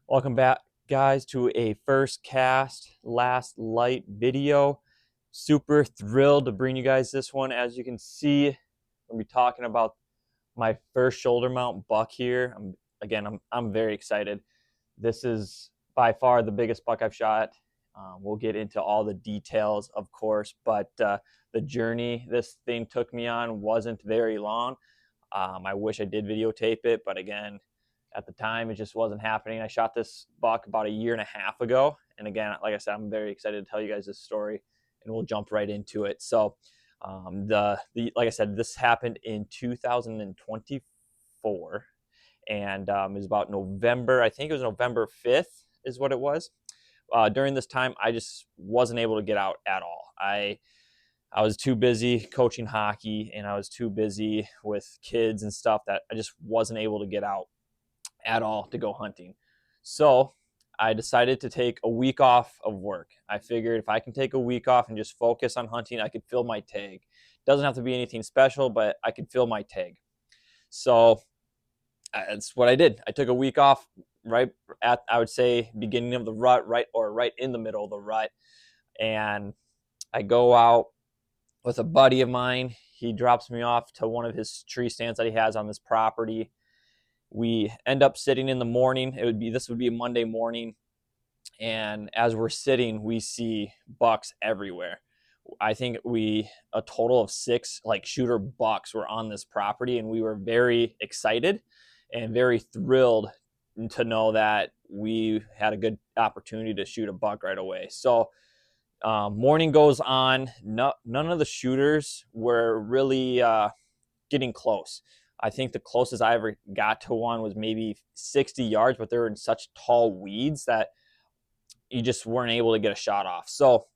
Welcome back, guys, to a first cast, last light video. Super thrilled to bring you guys this one. As you can see, I'm going to be talking about my first shoulder mount buck here. I'm very excited. This is by far the biggest buck I've shot. We'll get into all the details, of course, but the journey this thing took me on wasn't very long. I wish I did videotape it, but again, at the time, it just wasn't happening. I shot this buck about a year and a half ago. And again, like I said, I'm very excited to tell you guys this story, and we'll jump right into it. So, like I said, this happened in 2024, and it was about November. I think it was November 5th, is what it was. During this time, I just wasn't able to get out at all. I was too busy coaching hockey, and I was too busy with kids and stuff that I just wasn't able to get out at all to go hunting. So I decided to take a week off of work. I figured if I can take a week off and just focus on hunting, I could fill my tag. Doesn't have to be anything special, but I could fill my tag. So that's what I did. I took a week off right at, I would say, beginning of the rut, right in the middle of the rut. And I go out with a buddy of mine. He drops me off to one of his tree stands that he has on this property. We end up sitting in the morning. This would be a Monday morning. And as we're sitting, we see bucks everywhere. I think a total of 6 like shooter bucks were on this property, and we were very excited and very thrilled to know that we had a good opportunity to shoot a buck right away. So morning goes on. None of the shooters were really getting close. I think the closest I ever got to one was maybe 60 yards, but they were in such tall weeds that you just weren't able to get a shot off. So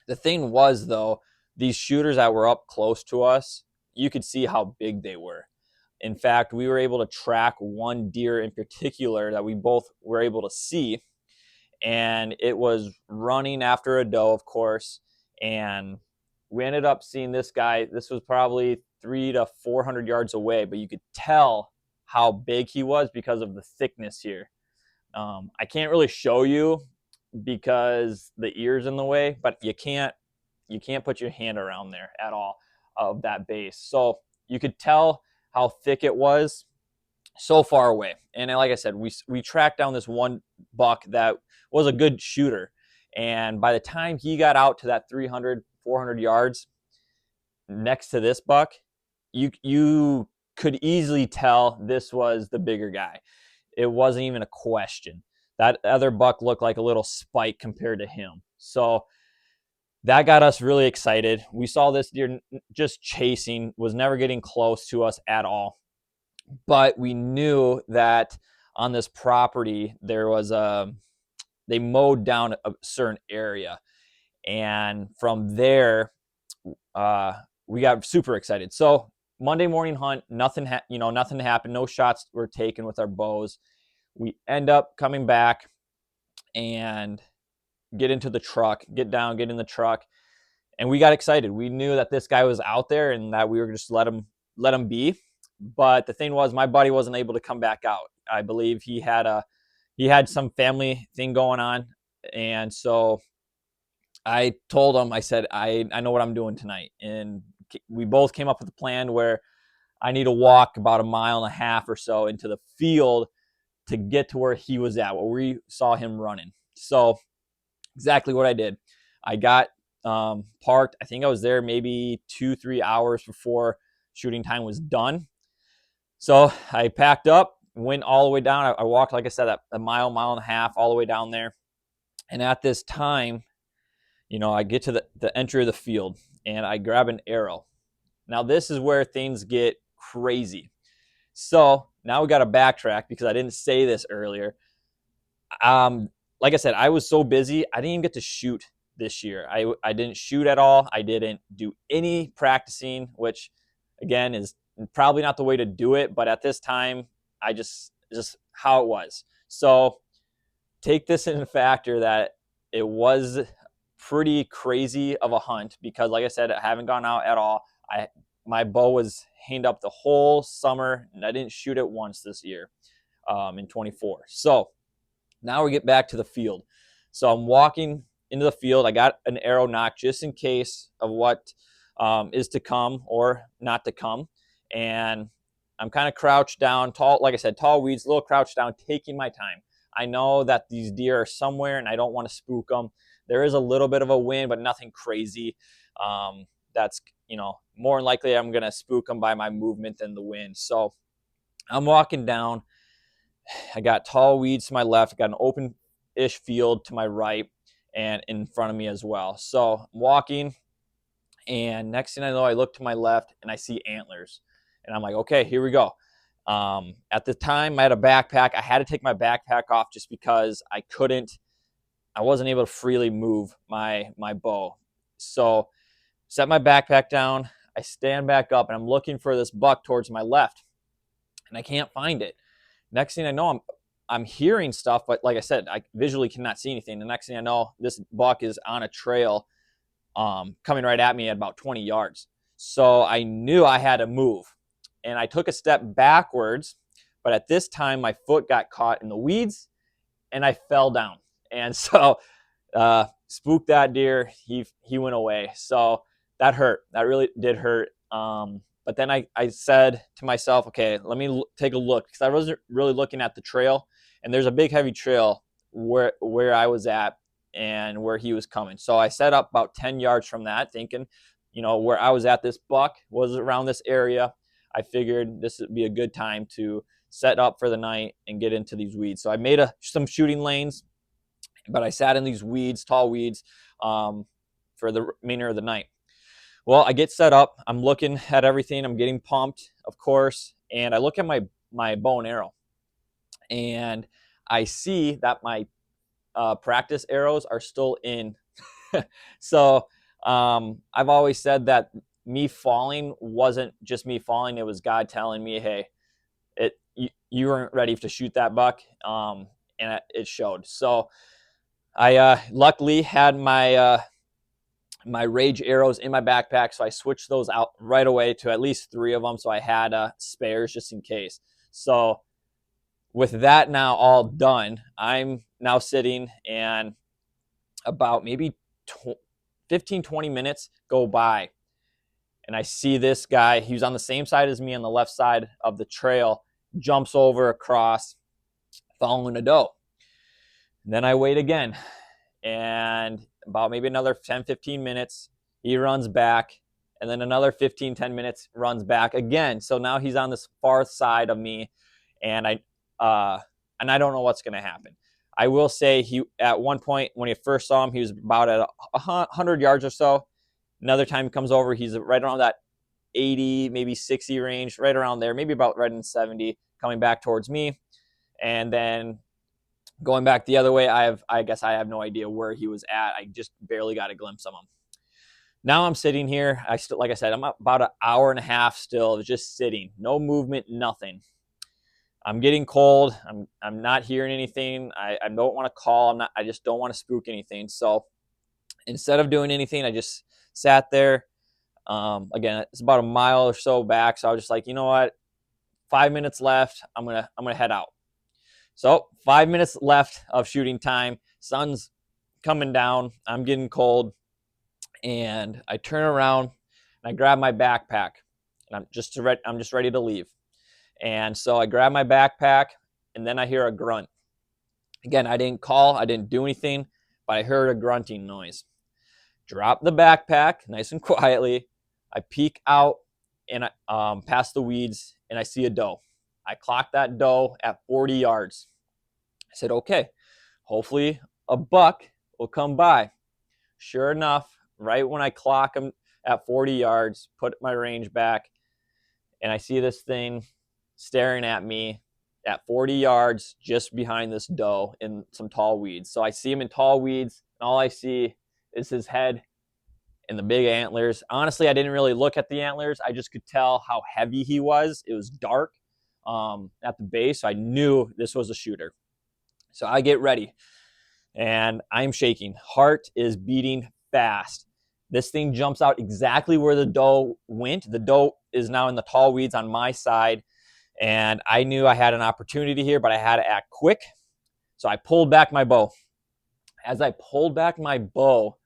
the thing was, though, these shooters that were up close to us, you could see how big they were. In fact, we were able to track one deer in particular that we both were able to see, and it was running after a doe, of course, and we ended up seeing this guy. This was probably 300 to 400 yards away, but you could tell how big he was because of the thickness here. I can't really show you because the ear's in the way, but you can't put your hand around there at all of that base. So you could tell how thick it was so far away. And like I said, we tracked down this one buck that was a good shooter. And by the time he got out to that 300, 400 yards next to this buck, you could easily tell this was the bigger guy. It wasn't even a question. That other buck looked like a little spike compared to him. So that got us really excited. We saw this deer just chasing, was never getting close to us at all. But we knew that on this property, they mowed down a certain area. And from there, we got super excited. So Monday morning hunt, nothing happened. No shots were taken with our bows. We end up coming back and get in the truck, and we got excited. We knew that this guy was out there and that we were just let him be. But the thing was, my buddy wasn't able to come back out. I believe he had some family thing going on, and so I told him, I said, I know what I'm doing tonight. And we both came up with a plan where I need to walk about a mile and a half or so into the field to get to where he was at, where we saw him running. So exactly what I did. I got parked. I think I was there maybe 2-3 hours before shooting time was done. So I packed up, went all the way down. I walked, like I said, a mile and a half all the way down there. And at this time, I get to the entry of the field, and I grab an arrow. Now, this is where things get crazy. So now we got to backtrack because I didn't say this earlier. Like I said, I was so busy, I didn't even get to shoot this year. I didn't shoot at all. I didn't do any practicing, which, again, is probably not the way to do it. But at this time, I just how it was. So take this into factor that it was pretty crazy of a hunt because, like I said, I haven't gone out at all. My bow was hanged up the whole summer, and I didn't shoot it once this year in 24. So Now we get back to the field. So I'm walking into the field. I got an arrow nock just in case of what is to come or not to come. And I'm kind of crouched down, tall, like I said, tall weeds, a little crouched down, taking my time. I know that these deer are somewhere and I don't want to spook them. There is a little bit of a wind, but nothing crazy. That's, more than likely I'm going to spook them by my movement than the wind. So I'm walking down. I got tall weeds to my left. I got an open-ish field to my right and in front of me as well. So I'm walking, and next thing I know, I look to my left and I see antlers. And I'm like, okay, here we go. At the time, I had a backpack. I had to take my backpack off just because I wasn't able to freely move my bow. So set my backpack down. I stand back up and I'm looking for this buck towards my left, and I can't find it. Next thing I know, I'm hearing stuff, but like I said, I visually cannot see anything. The next thing I know, this buck is on a trail coming right at me at about 20 yards. So I knew I had to move. And I took a step backwards, but at this time, my foot got caught in the weeds and I fell down. And so spooked that deer. He went away. So that hurt. That really did hurt. But then I said to myself, okay, let me take a look, because I wasn't really looking at the trail. And there's a big, heavy trail where I was at and where he was coming. So I set up about 10 yards from that, thinking, where I was at, this buck was around this area. I figured this would be a good time to set up for the night and get into these weeds. So I made some shooting lanes, but I sat in these weeds, tall weeds, for the remainder of the night. Well, I get set up. I'm looking at everything. I'm getting pumped, of course. And I look at my bow and arrow. And I see that my practice arrows are still in. So I've always said that me falling wasn't just me falling. It was God telling me, hey, you weren't ready to shoot that buck. And it showed. So I luckily had my Rage arrows in my backpack, so I switched those out right away to at least 3 of them, so I had spares just in case. So with that now all done, I'm now sitting, and about maybe 15-20 minutes go by, and I see this guy. He was on the same side as me on the left side of the trail, jumps over across, following a doe. And then I wait again, and about maybe another 10-15 minutes, he runs back, and then another 15-10 minutes runs back again. So now he's on this far side of me, and I don't know what's going to happen. I will say, he at one point when you first saw him, he was about at 100 yards or so. Another time he comes over, he's right around that 80, maybe 60 range, right around there, maybe about right in 70, coming back towards me. And then going back the other way, I guess I have no idea where he was at. I just barely got a glimpse of him. Now I'm sitting here. Like I said, I'm about an hour and a half still just sitting, no movement, nothing. I'm getting cold. I'm not hearing anything. I don't want to call. I just don't want to spook anything. So instead of doing anything, I just sat there. Again, it's about a mile or so back. So I was just like, you know what? 5 minutes left. I'm gonna head out. So 5 minutes left of shooting time. Sun's coming down. I'm getting cold, and I turn around and I grab my backpack, and I'm just ready to leave. And so I grab my backpack, and then I hear a grunt. Again, I didn't call. I didn't do anything, but I heard a grunting noise. Drop the backpack nice and quietly. I peek out and past the weeds, and I see a doe. I clocked that doe at 40 yards. I said, okay, hopefully a buck will come by. Sure enough, right when I clock him at 40 yards, put my range back, and I see this thing staring at me at 40 yards just behind this doe in some tall weeds. So I see him in tall weeds, and all I see is his head and the big antlers. Honestly, I didn't really look at the antlers. I just could tell how heavy he was. It was dark at the base, so I knew this was a shooter. So I get ready, and I'm shaking. Heart is beating fast. This thing jumps out exactly where the doe went. The doe is now in the tall weeds on my side, and I knew I had an opportunity here, but I had to act quick. So I pulled back my bow. As I pulled back my bow,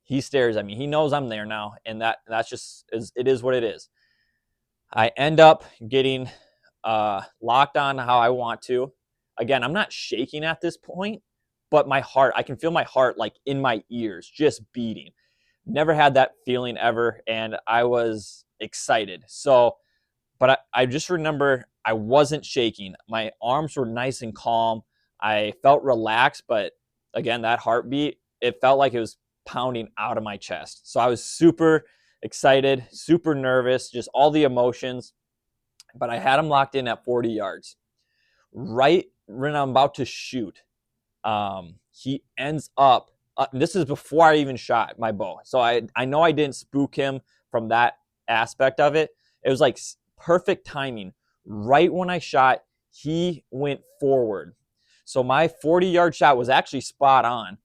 he stares at me. He knows I'm there now, and that's just it is what it is. I end up getting locked on how I want to. Again, I'm not shaking at this point, but my heart, I can feel my heart like in my ears, just beating. Never had that feeling ever, and I was excited. So, but I just remember I wasn't shaking. My arms were nice and calm. I felt relaxed, but again, that heartbeat, it felt like it was pounding out of my chest. So I was super excited, super nervous, just all the emotions. But I had him locked in at 40 yards. Right when I'm about to shoot, he ends up, this is before I even shot my bow. So I know I didn't spook him from that aspect of it. It was like perfect timing. Right when I shot, he went forward. So my 40-yard shot was actually spot on,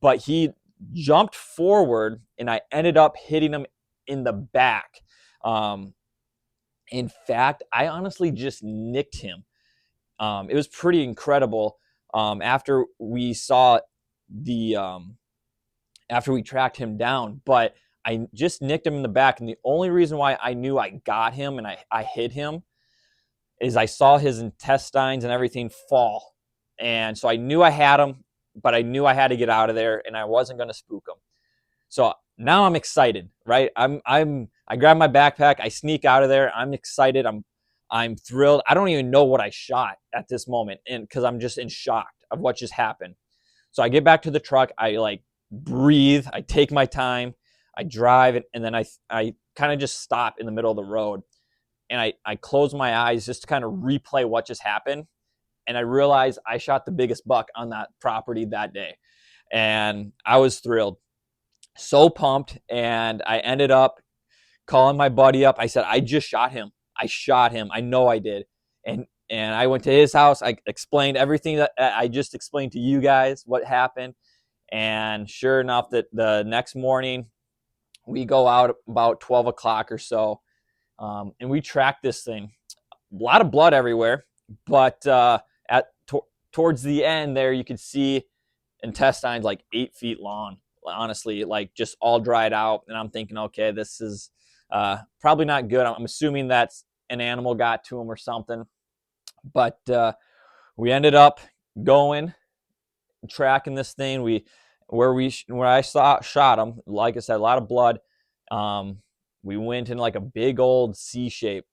but he jumped forward and I ended up hitting him in the back. In fact, I honestly just nicked him. It was pretty incredible. After we saw after we tracked him down, but I just nicked him in the back. And the only reason why I knew I got him and I hit him is I saw his intestines and everything fall. And so I knew I had him, but I knew I had to get out of there and I wasn't going to spook him. So now I'm excited, right? I grab my backpack, I sneak out of there. I'm excited. I'm thrilled. I don't even know what I shot at this moment, and because I'm just in shock of what just happened. So I get back to the truck, I like breathe, I take my time, I drive, and then I kind of just stop in the middle of the road. And I close my eyes just to kind of replay what just happened. And I realized I shot the biggest buck on that property that day. And I was thrilled. So pumped, and I ended up calling my buddy up. I said, I just shot him. I shot him. I know I did. And I went to his house. I explained everything that I just explained to you guys, what happened. And sure enough, that the next morning we go out about 12 o'clock or so, and we track this thing. A lot of blood everywhere, but towards the end there, you could see intestines like 8 feet long. Honestly, like just all dried out. And I'm thinking, okay, this is probably not good. I'm assuming that's an animal got to him or something. But we ended up going, tracking this thing. Where I shot him, like I said, a lot of blood. We went in like a big old C shape.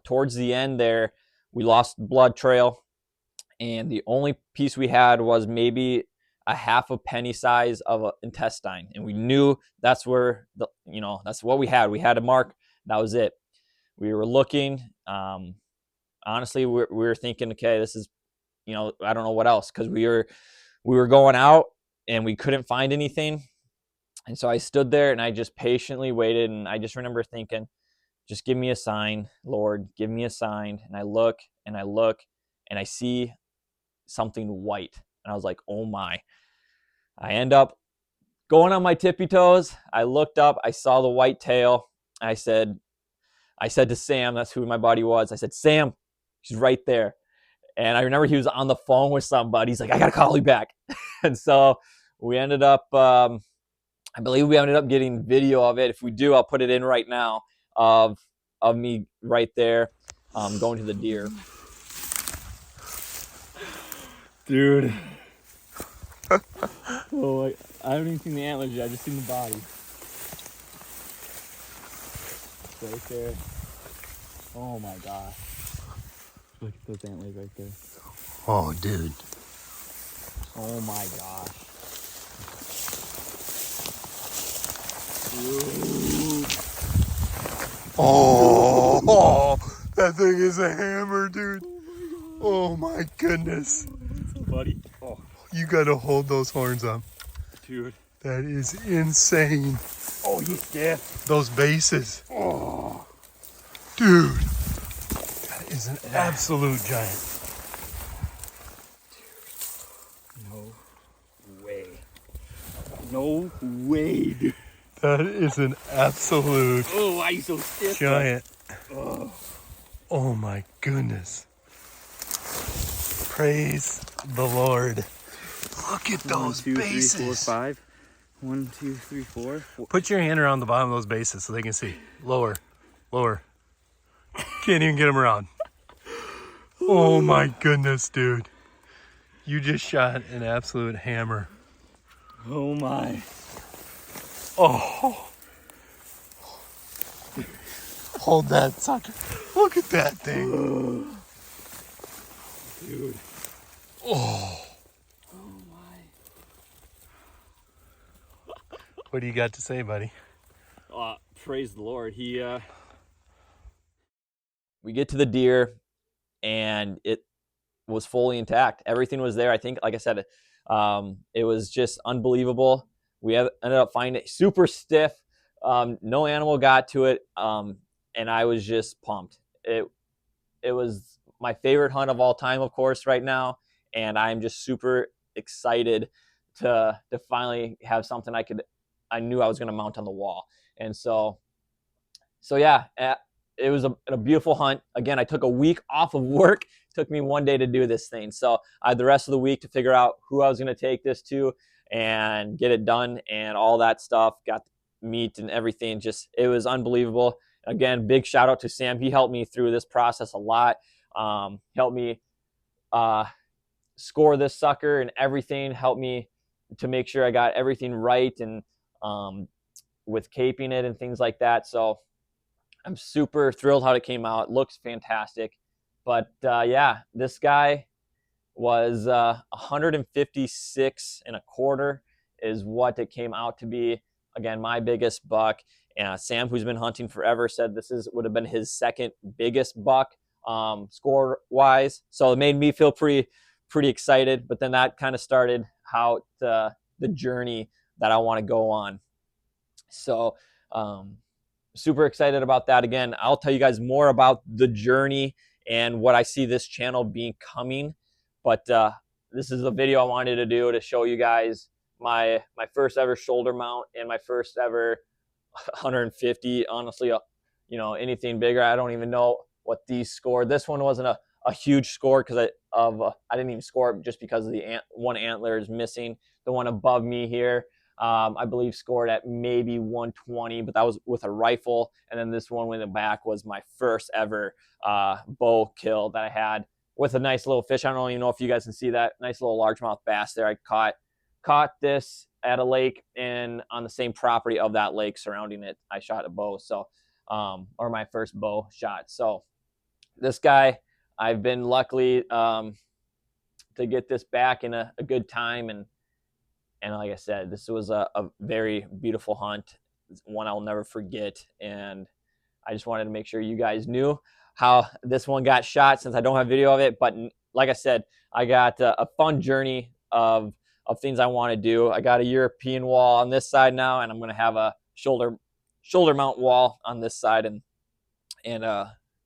Towards the end there, we lost the blood trail. And the only piece we had was maybe a half a penny size of an intestine, and we knew that's where that's what we had. We had a mark. That was it. We were looking. Honestly, we were thinking, okay, this is, I don't know what else, because we were going out and we couldn't find anything. And so I stood there and I just patiently waited. And I just remember thinking, just give me a sign, Lord, give me a sign. And I look and I look and I see something white. And I was like, oh my. I end up going on my tippy toes. I looked up, I saw the white tail. I said to Sam, that's who my buddy was. I said, Sam, she's right there. And I remember he was on the phone with somebody. He's like, I got to call you back. And so we ended up, I believe we ended up getting video of it. If we do, I'll put it in right now of me right there going to the deer. Dude. Oh, I haven't even seen the antlers yet. I just seen the body. Right there. Oh my gosh. Look at those antlers right there. Oh, dude. Oh my gosh. Oh, that thing is a hammer, dude. Oh my goodness. What's up, buddy? Oh, You gotta hold those horns up. dude. That is insane. Oh, he's stiff. Those bases. Oh. Dude. That is an absolute giant. No way. No way, dude. That is an absolute Oh, why are you so stiff? giant. Oh. Oh my goodness. Praise the Lord. Look at 1, those 2, 3, 4, bases. 5. 1, 2, 3, 4. Put your hand around the bottom of those bases so they can see. Lower, lower. Can't even get them around. Oh my goodness, dude. You just shot an absolute hammer. Oh my. Oh. Hold that sucker. Look at that thing. Dude. Oh. Oh my. What do you got to say, buddy? Praise the Lord. We get to the deer, and it was fully intact. Everything was there. I think, like I said, it was just unbelievable. We ended up finding it super stiff. No animal got to it, and I was just pumped. It was my favorite hunt of all time, of course, right now, and I'm just super excited to finally have something I knew I was going to mount on the wall. And so yeah, it was a beautiful hunt. Again, I took a week off of work. It took me one day to do this thing. So I had the rest of the week to figure out who I was going to take this to and get it done and all that stuff. Got meat and everything. Just, it was unbelievable. Again, big shout out to Sam. He helped me through this process a lot. Helped me score this sucker and everything. Helped me to make sure I got everything right and with caping it and things like that. So I'm super thrilled how it came out. It looks fantastic. But yeah, this guy was 156 and a quarter is what it came out to be. Again, my biggest buck. Sam, who's been hunting forever, said this would have been his second biggest buck score wise. So it made me feel pretty excited. But then that kind of started how the journey that I want to go on. So super excited about that. Again, I'll tell you guys more about the journey and what I see this channel being coming. But this is a video I wanted to do to show you guys my first ever shoulder mount and my first ever 150. Honestly, anything bigger, I don't even know what these scored. This one wasn't a huge score because I didn't even score it just because of the one antler is missing. The one above me here, I believe scored at maybe 120, but that was with a rifle. And then this one in the back was my first ever bow kill that I had with a nice little fish. I don't even know if you guys can see that nice little largemouth bass there. I caught this at a lake and on the same property of that lake surrounding it. I shot a bow. So, or my first bow shot. So this guy, I've been lucky to get this back in a good time. And like I said, this was a very beautiful hunt, one I'll never forget. And I just wanted to make sure you guys knew how this one got shot since I don't have video of it. But like I said, I got a fun journey of things I want to do. I got a European wall on this side now, and I'm going to have a shoulder mount wall on this side. And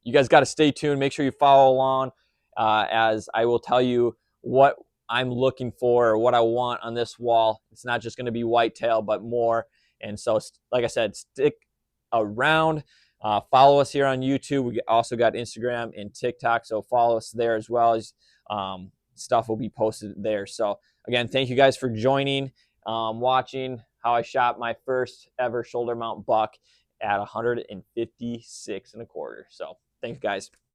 you guys got to stay tuned. Make sure you follow along as I will tell you what I'm looking for or what I want on this wall. It's not just going to be whitetail, but more. And so, like I said, stick around. Follow us here on YouTube. We also got Instagram and TikTok, so follow us there as well. As stuff will be posted there. So again, thank you guys for joining, watching how I shot my first ever shoulder mount buck at 156 and a quarter. So thanks, guys.